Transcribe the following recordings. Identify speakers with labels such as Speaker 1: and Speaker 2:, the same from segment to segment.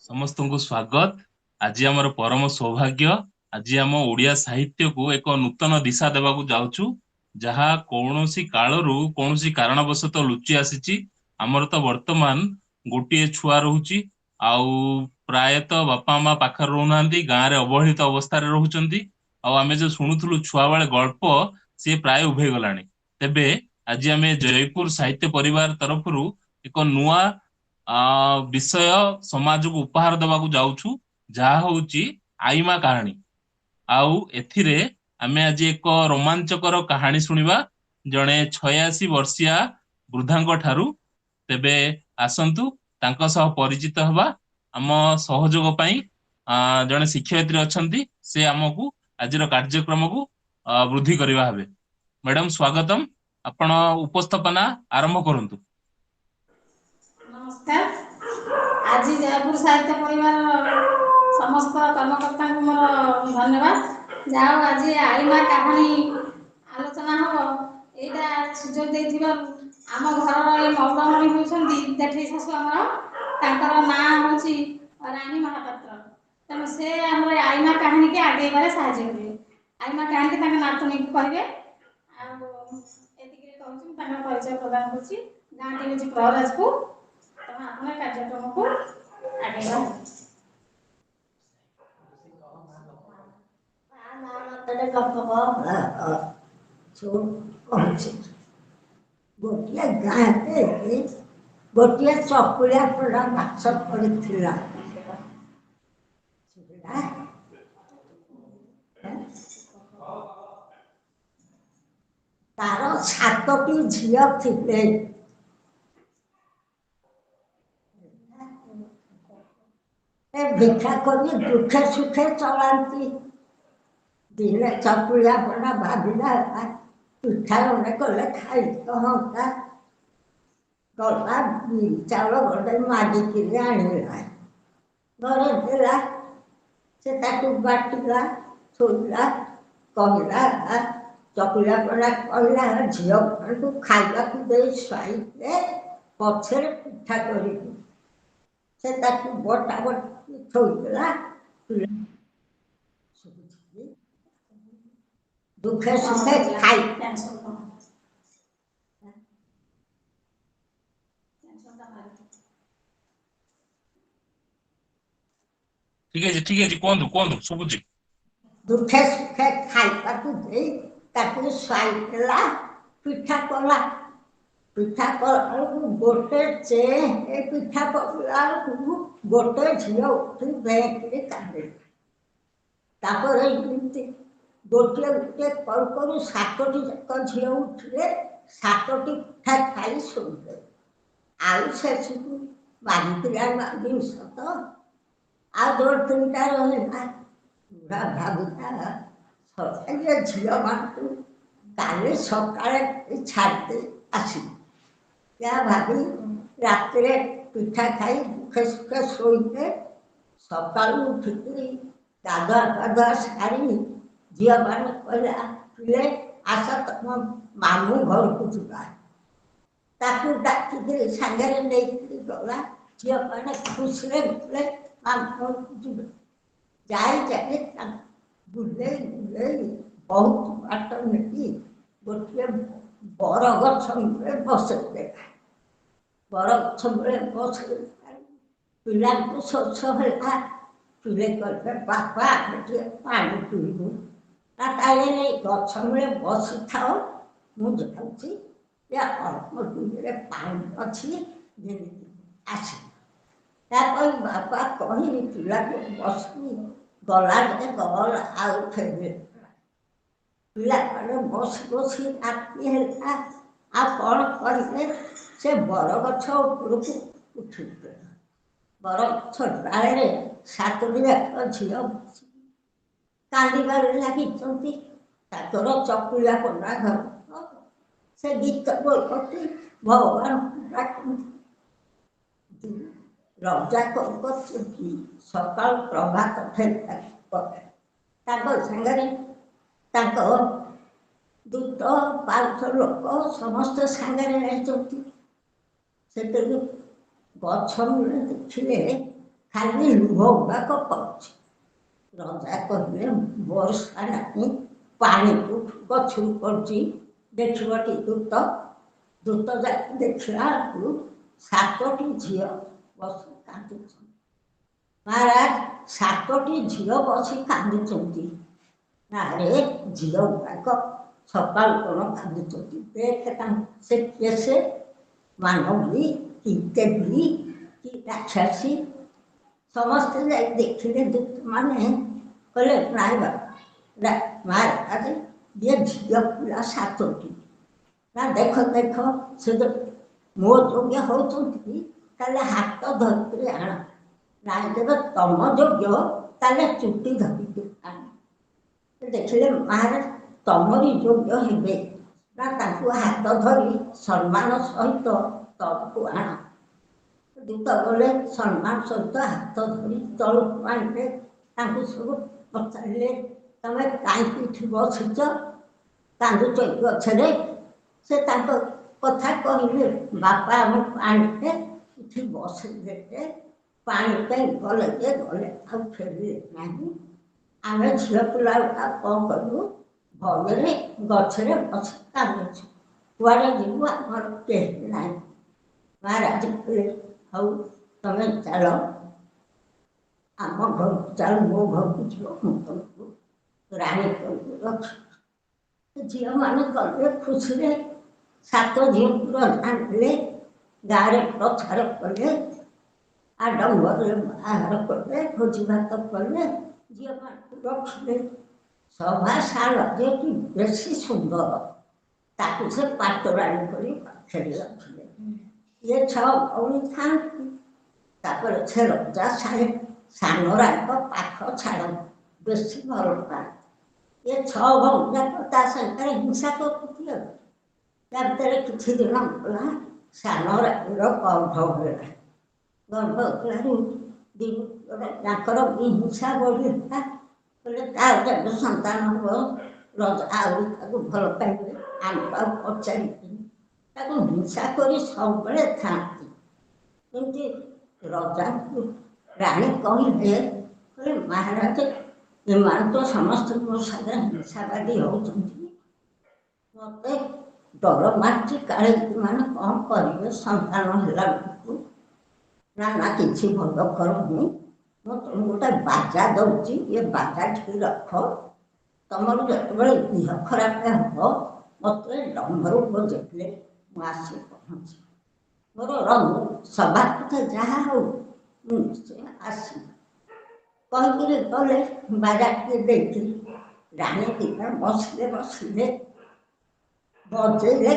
Speaker 1: समस्त को स्वागत। आज आमर परम सौभाग्य आज आम ओडिया साहित्य को एक नूतन दिशा देवा जाऊचु जहा कौनसी कालरू कौनसी कारणवशत लुचि आसी आमर तो वर्तमान गोटे छुआ रोची आउ प्रायतः बापा माँ पाखे रोना गाँव में अवहेलित अवस्था रोचंती आमे जो शुणुलु छुआ बेले गल्प सी प्राय उभे गलानी। तेबे आज आम जयपुर साहित्य परिवार तरफ एक नुआ विषय समाज को उपहार देवा जाऊछु जहा होची आईमा कहानी। आउ एथिरे आमे आज एक रोमांचकर कहानी सुनिबा जणे 86 वर्षिया वृद्धांक ठारू। तेबे आसंतु तांको सह परिचित हवा। आम सहयोग पई जणे शिक्षयित्री अछंती से आमको आजिर कार्यक्रम को वृद्धि करबा हबे। मैडम स्वागतम। आपण उपस्थापना आरंभ करंतु।
Speaker 2: नमस्कार। आज जयपुर साहित्य परिवार समस्त कर्मकर्ता को मोर धन्यवाद। जाओ आज आईमा कहानी आलोचना हम यहाँ सुजोग देथिबा आम घर ये मौलमणि होती जेठी शाशु आमर ना हूँ रानी महापात्र। तेणु से आम आईमा कहानी के आगे बारे साहय करेंगे। आईमा कहानी के नातुणी को कहे परिचय प्रदान कर गाँव टी हूँ प्रहराजपुर। अपने कार्यक्रम को आगे
Speaker 3: गोटे गाँव गोटे चकुलिया पड़ा बाक्स पड़ा तार 7टी झील थे। भिक्षा कर दुखे सुखे चलाती। दिने चकुलिया पड़ा भाविला पिठा गंडे कले खाई कहता गला बिरी चाउल गंडे मागिक आणला घर देला से बाटिला थोड़ा कहला चकुलिया पड़ा कहला झील को खावा दे स्वाई पछरे पिठा कर से बटा बटी थोड़ा दुखे सुखे खाई
Speaker 1: ठीक है कोंदु कोंदु सुबुजी।
Speaker 3: दुखे सुखे खाइबाकू दे ताकू स्वाईला पिठा कला पिठा कला गोटे चे पिठा कला गोटे झील उठी बेकरी काटे तापर गोटे गोटे करू 7टी जाक झील उठिले 7टी पिठा खाई शोधे आउ शेष मागिक सत आ 2-3टा रहा बुढ़ा भावुता झील मानू काली सकाଳେ छाड़ते आसी क्या भाभी रात पिठा खाई दुखे सुखे शोते सका उठिक गाधुआ पाधुआ सारी झील मान कहला पिले आस तुम मामू घर को जा डाकिक सांगे नहीं गला झील मैंने खुशी बोले मामू घर को जाए बुले बुले बहुत बाट नहीं गोटे बर गछ मूले बसे बर गछ मूले बस पिला को शोष है पिले कहते बापा पा पीबू ताले गछ मूले बसी था मुझे अल्प दूर पानी अच्छी आसी बापा कही पिला को बसनी गला गल आउ फेर पिला बस बस राति है आ कौन करें से बर गछ उपरक उठ बर गछ डाले 7टी जाक झील बस कांदार लगी चकुलिया पड़ा घर से गीत बोलती भगवान रजा करती सकाल प्रभात सागर दूत 500 लोक समस्त सागर से गछ मूले देखिले ଖାଲି ଲୁହ ଗୁଡ଼ାକ ପଡ଼ୁଛି। ରଜା କହିଲେ ବର୍ଷା ନାହିଁ, ପାଣି ଗଛରୁ ପଡ଼ୁଛି, ଦେଖିବ କି ଦୂତ ଯାଇକି ଦେଖିଲା ବେଳକୁ 7ଟି ଝିଅ ବସି କାନ୍ଦୁଛନ୍ତି। ମହାରାଜ 7ଟି ଝିଅ ବସି କାନ୍ଦୁଛନ୍ତି। ନାରେ ଝିଅ ଗୁଡ଼ାକ ସକାଳୁ କ'ଣ କାନ୍ଦୁଛନ୍ତି? ଦେଖେ ସେ କିଏ? ସେ ମାନବୀ କି ଦେବୀ କି ରାକ୍ଷସୀ? ସମସ୍ତେ ଯାଇ ଦେଖିଲେ। ଦୂତମାନେ କହିଲେ ନାଇଁ ବାବା ମହାରାଜ ଇଏ ଝିଅ ପିଲା 7ଟି। ନା ଦେଖ ସେ ମୋ ଯୋଗ୍ୟ ହେଉଛନ୍ତି, ତାହେଲେ ହାତ ଧରିକିରି ଆଣ। ନାଇଁ ଦେବ ତମ ଯୋଗ୍ୟ, ତାହେଲେ ଚୁଟି ଧରିକି ଆଣ। ଦେଖିଲେ ମହାରାଜ ତମରି ଯୋଗ୍ୟ ହେବେ, ନା ତାଙ୍କୁ ହାତ ଧରି ସମ୍ମାନ ସହିତ ତଳକୁ ଆଣ। ଦୂତ ଗଲେ ସମ୍ମାନ ସହିତ ହାତ ଧରି ତଳକୁ ଆଣିଲେ। ତାଙ୍କୁ ସବୁ ପଚାରିଲେ ତମେ କାହିଁକି ଏଠି ବସିଛ, କାନ୍ଦୁଛ ଗଛରେ? ସେ ତାଙ୍କ କଥା କହିଲେ ବାପା ଆମକୁ ଆଣିଲେ ଏଠି ବସିଲେ, ପାଣି ପାଇଁ ଗଲେ ଆଉ ଫେରିଲେ ନାହିଁ। ଆମେ ଝିଅ ପିଲା ଗୁଡ଼ା କ'ଣ କରିବୁ? ଭୟରେ ଗଛରେ ବସି କାନ୍ଦୁଛୁ, କୁଆଡ଼େ ଯିବୁ? ଆମର କେହି ନାହିଁ। ମହାରାଜ କହିଲେ ହଉ ତମେ ଚାଲ, ଆମ ଘରକୁ ଚାଲ, ମୋ ଘରକୁ ଯିବ, ମୁଁ ତମକୁ ରାଣୀ କରିକି ରଖିବି। ଝିଅମାନେ ଗଲେ ଖୁସିରେ। 7 ଝିଅଙ୍କୁ ରଜା ଆଣିଲେ, ଗାଁରେ ପ୍ରଚାର କଲେ, ଆଡମ୍ବରରେ ବାହାଘର କଲେ, ଭୋଜି ଭାତ କଲେ, ଝିଅମାନଙ୍କୁ ରଖିଲେ। ସଭା ଶାଳ ଯେକି ବେଶୀ ସୁନ୍ଦର, ତାକୁ ସେ ପାଟରାଣୀ କରି ପାଖରେ ରଖିଲେ। ଇଏ 6 ଭଉଣୀ ଥାନ୍ତି। ତାପରେ ସେ ରଜା ସାନରାଙ୍କ ପାଖ ଛାଡ଼ନ୍ତି, ବେଶୀ ଭଲ ପାଆନ୍ତି। ଏ 6 ଭଉଣୀ ଯାକ ତା ସାଙ୍ଗରେ ହିଂସା କରୁଛନ୍ତି। ତା ଭିତରେ କିଛି ଦିନ ଗଲା, ସାନରାଙ୍କର ଗର୍ଭ ହେଲା। ଗର୍ଭ ହେଲାରୁ ତାଙ୍କର ହିଂସା ବଢ଼ିଲା। କହିଲେ ତାର ଯେବେ ସନ୍ତାନ ହେବ, ରଜା ଆହୁରି ତାକୁ ଭଲ ପାଇବେ, ଆମକୁ ଆଉ ପଚାରିବେ। ତାକୁ ହିଂସା କରି ସବୁବେଳେ ଥାନ୍ତି। ଏମିତି ରଜାଙ୍କୁ ରାଣୀ କହିଲେ ମହାରାଜ ଏମାନେ ତ ସମସ୍ତେ ମୋ ସାଙ୍ଗରେ ହିଂସାବାଦୀ ହେଉଛନ୍ତି, ମୋତେ ଡର ମାରୁଛି କାଳେ ଏମାନେ କ'ଣ କରିବେ ସନ୍ତାନ ହେଲା ବେଳକୁ। ନା କିଛି ଭଲ କରନି, ମୁଁ ତୁମକୁ ଗୋଟେ ବାଜା ଦେଉଛି, ଏ ବାଜାଟିକି ରଖ। ତମର ଯେତେବେଳେ ଦେହ ଖରାପ ହେବ ମୋତେ ଡମ୍ବରୁ ବଜେଇଲେ ମୁଁ ଆସି ପହଞ୍ଚିବି। ମୋର ସଭା କଥା ଯାହା ହଉ ମୁଁ ନିଶ୍ଚୟ ଆସିବି। କହିକିରି ଗଲେ, ବାଜାଟିଏ ଦେଇକିରି ରାଣୀ ଦିନ ବସିଲେ ବଜେଇଲେ। କହିଲେ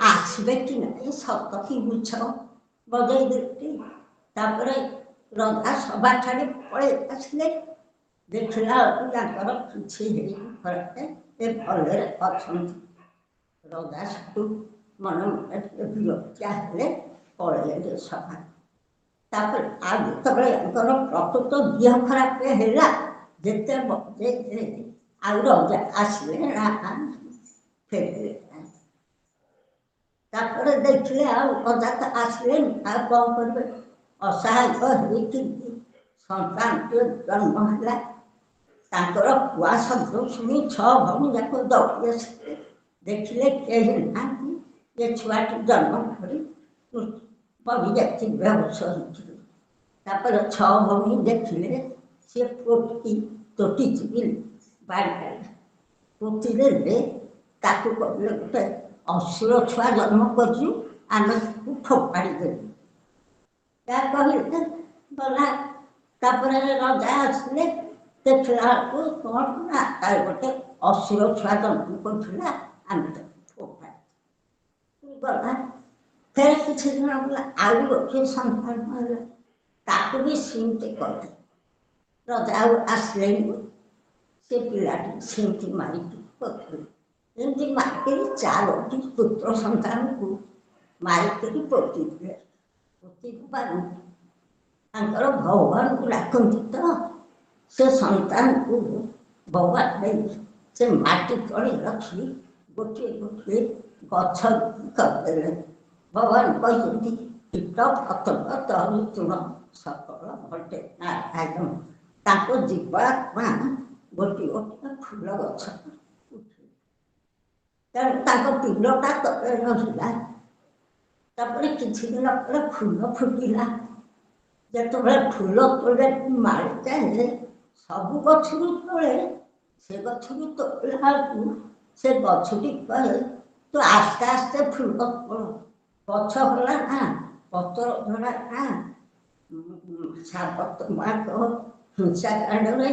Speaker 3: ଆସିବେ କି ନାହିଁ, ସତ କି ମିଛ ବଜେଇ ଦେଲି। ତାପରେ ରଜା ସଭା ଛାଡ଼ି ପଳେଇ ଆସିଲେ। ଦେଖିଲା ବେଳକୁ ତାଙ୍କର କିଛି ହେଇନି ଖରାପ, ଏ ଭଲରେ ଅଛନ୍ତି। ରଜା ସେଠୁ ମନେ ମନେ ଟିକେ ବିରକ୍ତିଆ ହେଲେ, ପଳେଇଲେ ସଭା। ତାପରେ ଆଉ ଯେତେବେଳେ ତାଙ୍କର ପ୍ରକୃତ ଦେହ ଖରାପ ହେଲା, ଯେତେ ବଜେଇଲେ ଆଉ ରଜା ଆସିଲେ ନା ଫେରିଲେ। ତାପରେ ଦେଖିଲେ ଆଉ ରଜା ତ ଆସିଲେନି, ଆଉ କ'ଣ କରିବେ? ଅସହାୟ ହେଇକି ସନ୍ତାନଟିଏ ଜନ୍ମ ହେଲା। ତାଙ୍କର କୁଆ ଶବ୍ଦ ଶୁଣି 6 ଭଉଣୀ ଯାକ ଦୌଡ଼ି ଆସିଲେ। ଦେଖିଲେ କେହି ନାହାନ୍ତି, ଏ ଛୁଆଟି ଜନ୍ମ କରି ପଡ଼ିଯାଇଛି, ବେହୋସ ହେଇଥିଲେ। ତାପରେ 6 ଭଉଣୀ ଦେଖିଲେ ସେ ତୋଟି ଚିପି ବାଡ଼ି ପୋତିଦେଲେ। ତାକୁ କହିଲେ ଗୋଟେ ଅସୁର ଛୁଆ ଜନ୍ମ କରିଛୁ, ଆମେ ତାକୁ ଫୋପାଡ଼ି ଦେବୁ। ଯାହା କହିଲେ ଗଲା। ତାପରେ ରଜା ଆସିଲେ, ଦେଖିଲା ବେଳକୁ କ'ଣ ନା ତାର ଗୋଟେ ଅସୁର ଛୁଆ ଜନ୍ମ କରିଥିଲା, ଆମେ ତାକୁ ଫୋପାଡ଼ି ଗଲା। ଫେର କିଛି ଦିନ ଗଲା, ଆଉ ଗୋଟିଏ ସନ୍ତାନ ହେଲା, ତାକୁ ବି ସେମିତି କଲେ। ରଜା ଆଉ ଆସିଲେନି, ସେ ପିଲାଟି ସେମିତି ମାରିକି ପୋତିଲେ। ଏମିତି ମାରିକିରି 4ଟି ପୁତ୍ର ସନ୍ତାନକୁ ମାରିକିରି ପୋତିଥିଲେ। ପୋତିବାରୁ ତାଙ୍କର ଭଗବାନଙ୍କୁ ଡାକନ୍ତି ତ, ସେ ସନ୍ତାନକୁ ଭଗବାନ ନେଇ ସେ ମାଟି ତଳେ ରଖି ଗୋଟିଏ ଗଛ କରିଦେଲେ। ଭଗବାନ କହିଛନ୍ତି କୀଟ ପତଙ୍ଗ ତରୁ ତୃଣ ସକଳ ଘଟେ ନାରାୟଣ। ତାଙ୍କ ଜୀବାତ୍ମା ଗୋଟିଏ ଗୋଟିଏ ଫୁଲ ଗଛ ଉଠିଲା। ତେଣୁ ତାଙ୍କ ପିଣ୍ଡଟା ତଳେ ରହିଲା। ତାପରେ କିଛି ଦିନ ପରେ ଫୁଲ ଫୁଟିଲା। ଯେତେବେଳେ ଫୁଲ ତୋଳେ ମାଳି ଯାଏ ସବୁ ଗଛରୁ ତୋଳେ, ସେ ଗଛରୁ ତୋଳିଲା ବେଳକୁ ସେ ଗଛଟି କହେ ତୁ ଆସ୍ତେ ଆସ୍ତେ ଫୁଲ ତୋଳ, ଗଛ ହେଲା ନା ପତ୍ର ଝଡ଼ା ନା ସାବତମାକ ହିଂସାକାଣ୍ଡରେ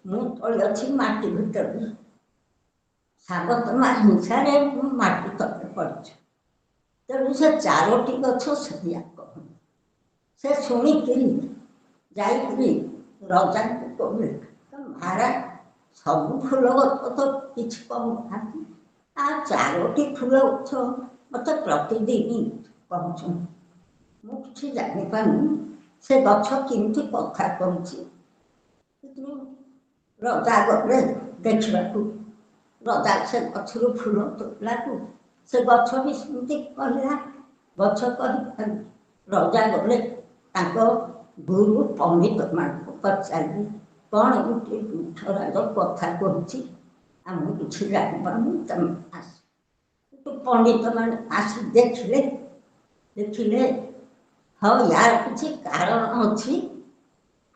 Speaker 3: ମୁଁ ତଳେ ଅଛି ମାଟି ଭିତରେ, ସାବତମା ହିଂସାରେ ମୁଁ ମାଟି ତଳେ ପଡ଼ିଛି। ତେଣୁ ସେ ଚାରୋଟି ଗଛ ସେଇଆ କହନ୍ତି। ସେ ଶୁଣିକିରି ଯାଇକିରି ରଜାଙ୍କୁ କହିଲେ ମହାରାଜ ସବୁ ଫୁଲ ଗଛ ତ କିଛି କହୁନାହାନ୍ତି, ଆଉ ଚାରୋଟି ଫୁଲ ଗଛ ମୋତେ ପ୍ରତିଦିନ କହୁଛନ୍ତି, ମୁଁ କିଛି ଜାଣିପାରୁନି ସେ ଗଛ କେମିତି କଥା କହୁଛି। ରଜା ଗଲେ ଦେଖିବାକୁ। ରଜା ସେ ଗଛରୁ ଫୁଲ ତୋଳିଲାକୁ ସେ ଗଛ ବି ସେମିତି କହିଲା। ଗଛ କହିପାରୁ ରଜା ଗଲେ ତାଙ୍କ ଗୁରୁ ପଣ୍ଡିତମାନଙ୍କୁ ପଚାରିଲେ କ'ଣ ଗୋଟିଏ ବୃକ୍ଷରାଜ କଥା କହୁଛି, ଆମେ କିଛି ଜାଣିପାରୁନି, ତମେ ଆସ। ପଣ୍ଡିତମାନେ ଆସି ଦେଖିଲେ ହଁ ୟାର କିଛି କାରଣ ଅଛି,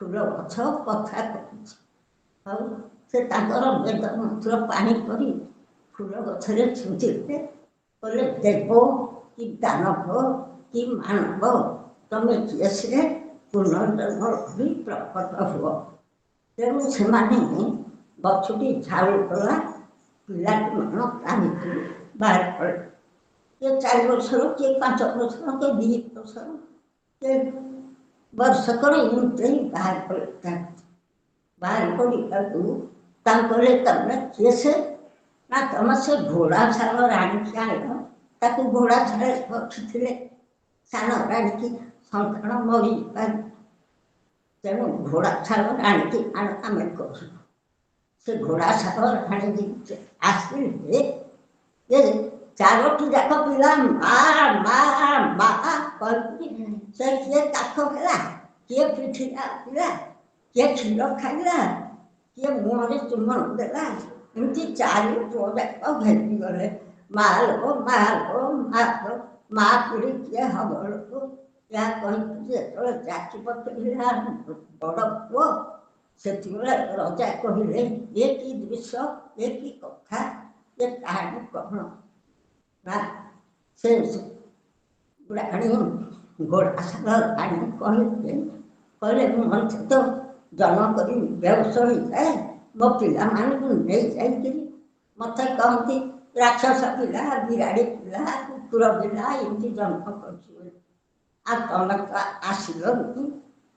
Speaker 3: ଫୁଲ ଗଛ କଥା କହୁଛି। ଆଉ ସେ ତାଙ୍କର ବେଦ ମନ୍ତ୍ର ପାଣି କରି ଫୁଲ ଗଛରେ ଛିଞ୍ଚିଲେ, କହିଲେ ଦେବ କି ଦାନବ କି ମାନବ ତମେ କିଏ ସେ ପୁନର୍ଜନ୍ମ ବି ପ୍ରକଟ ହୁଅ। ତେଣୁ ସେମାନେ ଗଛଟି ଝାଉ କଲା, ପିଲାଟି ମନ କାହିଁକି ବାହାର କଲେ। କିଏ 4 ବର୍ଷର, କିଏ 5 ବର୍ଷର, କିଏ 2 ବର୍ଷର, କିଏ ବର୍ଷକର ଏମିତି ବାହାର କଲେ। ବାହାର କରିବାକୁ ତାଙ୍କରେ ତମେ କିଏ ସେ ନା ତମେ ସେ ଘୋଡ଼ା ଛାଲ ରାଣିକି ଆଣିବ। ତାକୁ ଘୋଡ଼ା ଛାଳରେ ରଖିଥିଲେ ସାନ ରାଣିକି ସନ୍ତାନ ମରିପାରେ, ତେଣୁ ଘୋଡ଼ା ଛାଲ ରାଣିକି ଆଣ ଆମେ କହିବୁ। ସେ ଘୋଡ଼ା ଛାଲ ରାଣିକି ଆସିଲେ ଯେ 4ଟି ଯାକ ପିଲା ମା ମା ମା କହିକି ସେ କିଏ କାଠ ହେଲା, କିଏ ପିଠିଟା ପିଲା, କିଏ କ୍ଷୀର ଖାଇଲା, କିଏ ମୁହଁରେ ଚୁମନ ଦେଲା, ଏମିତି 4 ପୁଅ ଯାକ ଘେରିଗଲେ। ମା ଲୋ ମା ଲୋ ମା ଲୋ, ମା ପିଢ଼ି କିଏ ହବ ଲୋକ। ଏହା କହିକି ଯେତେବେଳେ ଜାକି ପକେଇଲା ବଡ଼ ପୁଅ, ସେତେବେଳେ ରଜା କହିଲେ ଏ କି ଦୃଶ୍ୟ, ଏ କି କଥା, ଏ କାହାଣୀ କ'ଣ ନା ସେ ରାଣୀ ଘୋଡ଼ା ଛାଲ ରାଣୀ କହିଲେ ମୁଁ ମଣିଷ ତ ଜନ୍ମ କରି ବେହୋସ ହୋଇଯାଏ, ମୋ ପିଲାମାନଙ୍କୁ ନେଇ ଯାଇକିରି ମୋତେ କହନ୍ତି ରାକ୍ଷସ ପିଲା, ବିରାଡ଼ି ପିଲା, କୁକୁର ପିଲା ଏମିତି ଜନ୍ମ କରୁଛି ବୋଲି। ଆଉ ତମେ ତ ଆସିଲନି,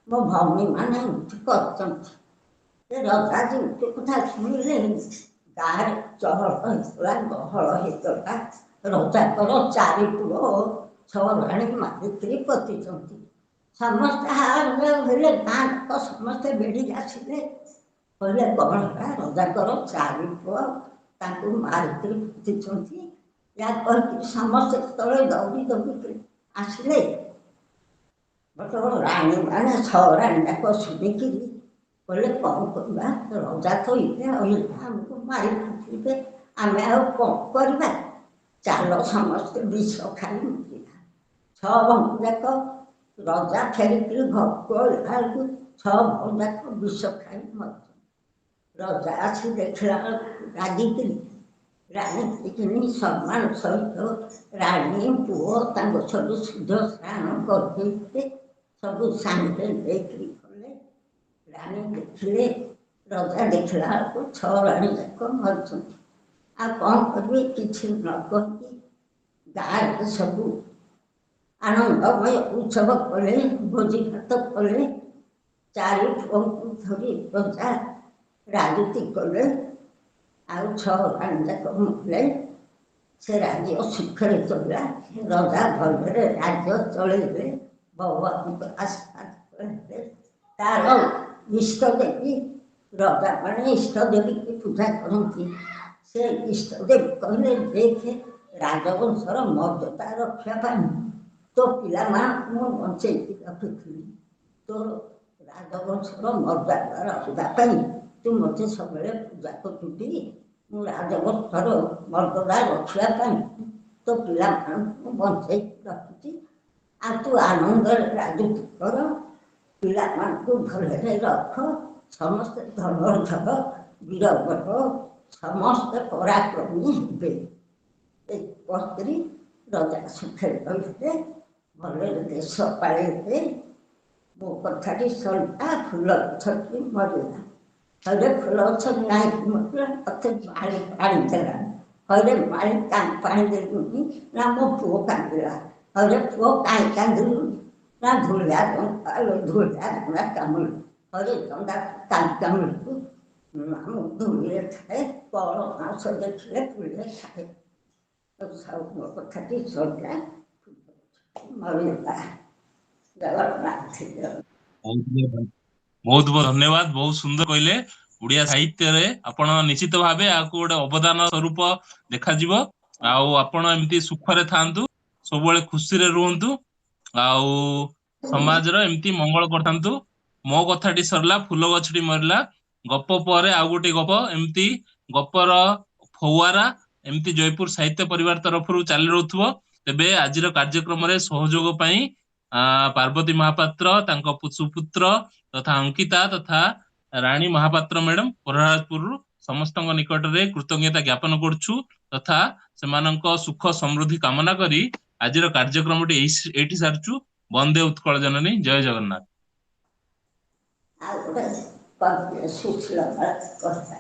Speaker 3: ମୋ ଭଉଣୀମାନେ ଏମିତି କରୁଛନ୍ତି। ସେ ରଜା ଯେମିତି କଥା ଶୁଣିଲେ ଗାଁରେ ଚହଳ ହେଇଗଲା, ଗହଳ ହେଇଗଲା। ରଜାଙ୍କର 4 ପୁଅ 6 ରାଣୀ ମାରିକିରି ପୋତିଛନ୍ତି। ସମସ୍ତେ ହେଲେ ଗାଁ ଲୋକ ସମସ୍ତେ ବେଢ଼ି ଆସିଲେ, କହିଲେ କ'ଣ ହେଲା, ରଜାଙ୍କର 4 ପୁଅ ତାଙ୍କୁ ମାରିକିରି ପୋତିଛନ୍ତି। ଏହା କହିକି ସମସ୍ତେ ଯେତେବେଳେ ଦୌଡ଼ି ଦୌଡ଼ିକିରି ଆସିଲେ, ରାଣୀମାନେ 6 ରାଣୀ ଯାକ ଶୁଣିକିରି କହିଲେ କ'ଣ କରିବା, ରଜା ତ ଆମକୁ ମାରି ପୋତିବେ, ଆମେ ଆଉ କ'ଣ କରିବା, ଚାଲ ସମସ୍ତେ ବିଷ ଖାଇ ମରିବା। 6 ଭଉଣୀ ଯାକ ରଜା ଫେରିକିରି ଘରକୁ ବେଳକୁ 6 ଭଉଣୀ ଯାକ ବିଷ ଖାଇ ମରିଛନ୍ତି। ରଜା ଆସି ଦେଖିଲା ବେଳକୁ ରାଗିକିରି ରାଣୀ ସମ୍ମାନ ସହିତ ରାଣୀ ପୁଅ ତାଙ୍କ ସବୁ ଶୁଦ୍ଧ ସ୍ନାନ କରିଦେଇଥିଲେ, ସବୁ ସାଙ୍ଗରେ ନେଇକିରି ଗଲେ। ରାଣୀ ଦେଖିଲେ, ରଜା ଦେଖିଲା ବେଳକୁ 6 ରାଣୀ ଯାକ ମରିଛନ୍ତି। ଆଉ କ'ଣ କରିବେ, କିଛି ନ କହିକି ଗାଁରେ ସବୁ ଆନନ୍ଦମୟ ଉତ୍ସବ କଲେ, ଭୋଜି ଭାତ କଲେ। 4 ପୁଅଙ୍କୁ ଧରି ରଜା ରାଜୁତି କଲେ, ଆଉ 6 ରାଣୀ ଯାକ ମରିଲେ। ସେ ରାଜ୍ୟ ସୁଖରେ ଚଳିଲା। ରଜା ଭଲରେ ରାଜ୍ୟ ଚଳେଇଲେ, ଭଗବାନଙ୍କ ଆଶୀର୍ବାଦ କଲେ। ତାର ଇଷ୍ଟ ଦେବୀ, ରଜାମାନେ ଇଷ୍ଟ ଦେବୀକି ପୂଜା କରନ୍ତି। ସେ ଇଷ୍ଟ ଦେବୀ କହିଲେ ଦେଖେ, ରାଜବଂଶର ମର୍ଯ୍ୟାଦା ରକ୍ଷା ପାଇଁ ତୋ ପିଲାମାନଙ୍କୁ ମୁଁ ବଞ୍ଚେଇକି ରଖିଥିଲି। ତୋ ରାଜବଂଶର ମର୍ଯ୍ୟାଦା ରଖିବା ପାଇଁ ତୁ ମୋତେ ସବୁବେଳେ ପୂଜା କରୁଛୁ। ମୁଁ ରାଜବଂଶର ମର୍ଯ୍ୟାଦା ରଖିବା ପାଇଁ ତୋ ପିଲାମାନଙ୍କୁ ବଞ୍ଚେଇକି ରଖିଛି। ଆଉ ତୁ ଆନନ୍ଦରେ ରାଜୁତି କର, ପିଲାମାନଙ୍କୁ ଭଲରେ ରଖ, ସମସ୍ତେ ଧନଧର ବୀରବର ସମସ୍ତେ ପରାକ୍ରମୀ ହେବେ। ଏ କହିକରି ରଜା ସୁଖରେ ରହିଲେ, ଭଲରେ ଦେଶ ପାଳିଲେ। ମୋ କଥାଟି ସରିଲା, ଫୁଲ ଗଛଟି ମରିଲା। ହଇରେ ଫୁଲ ଗଛ କାହିଁକି ମରିଲା? ତତେ ମାଳି ପାଣି ଦେଲା। ହଇରେ ମାଳି କାହିଁ ପାଣି ଦେଲୁନି? ନା ମୋ ପୁଅ କାନ୍ଦିଲା। ହଇରେ ପୁଅ କାହିଁ କାନ୍ଦିଲୁ? ନା ଧୂଳିଆ ଧୂଳିଆ କାମୁଡ଼ି। ହଇରେ ଜନ୍ଦା କାହିଁ କାମୁଡ଼ିଲୁ? ନା ମୁଁ ଧୂଳିରେ ଖାଏ, କଳ ମାଂସ ଦେଖିଲେ ଧୂଳିରେ ଖାଏ। ସବୁ ମୋ କଥାଟି ସରିଲା, ମରିଲା। ଜଗନ୍ନାଥ।
Speaker 1: ବହୁତ ବହୁତ ଧନ୍ୟବାଦ, ବହୁତ ସୁନ୍ଦର କହିଲେ। ଓଡିଆ ସାହିତ୍ୟରେ ଆପଣ ନିଶ୍ଚିତ ଭାବେ ଆକୁ ଗୋଟେ ଅବଦାନ ସ୍ୱରୂପ ଦେଖାଯିବ। ଆଉ ଆପଣ ଏମିତି ସୁଖରେ ଥାଆନ୍ତୁ, ସବୁବେଳେ ଖୁସିରେ ରୁହନ୍ତୁ, ଆଉ ସମାଜର ଏମିତି ମଙ୍ଗଳ କରିଥାନ୍ତୁ। ମୋ କଥାଟି ସରିଲା, ଫୁଲ ଗଛଟି ମରିଲା। ଗପ ପରେ ଆଉ ଗୋଟେ ଗପ, ଏମିତି ଗପର ଫଉଆରା ଏମିତି ଜୟପୁର ସାହିତ୍ୟ ପରିବାର ତରଫରୁ ଚାଲି ରହୁଥିବ। ତେବେ ଆଜିର କାର୍ଯ୍ୟକ୍ରମରେ ସହଯୋଗ ପାଇଁ ପାର୍ବତୀ ମହାପାତ୍ର, ତାଙ୍କ ସୁପୁତ୍ର ତଥା ଅଙ୍କିତା ତଥା ରାଣୀ ମହାପାତ୍ର ମ୍ୟାଡାମ ପରରାଜପୁରରୁ ସମସ୍ତଙ୍କ ନିକଟରେ କୃତଜ୍ଞତା ଜ୍ଞାପନ କରୁଛୁ, ତଥା ସେମାନଙ୍କ ସୁଖ ସମୃଦ୍ଧି କାମନା କରି ଆଜିର କାର୍ଯ୍ୟକ୍ରମଟି ଏଇଠି ସାରିଛୁ। ବନ୍ଦେ ଉତ୍କଳ ଜନନୀ, ଜୟ ଜଗନ୍ନାଥ।
Speaker 3: ଆଉ ଗୋଟେ ସୁଶୀଳ କଥା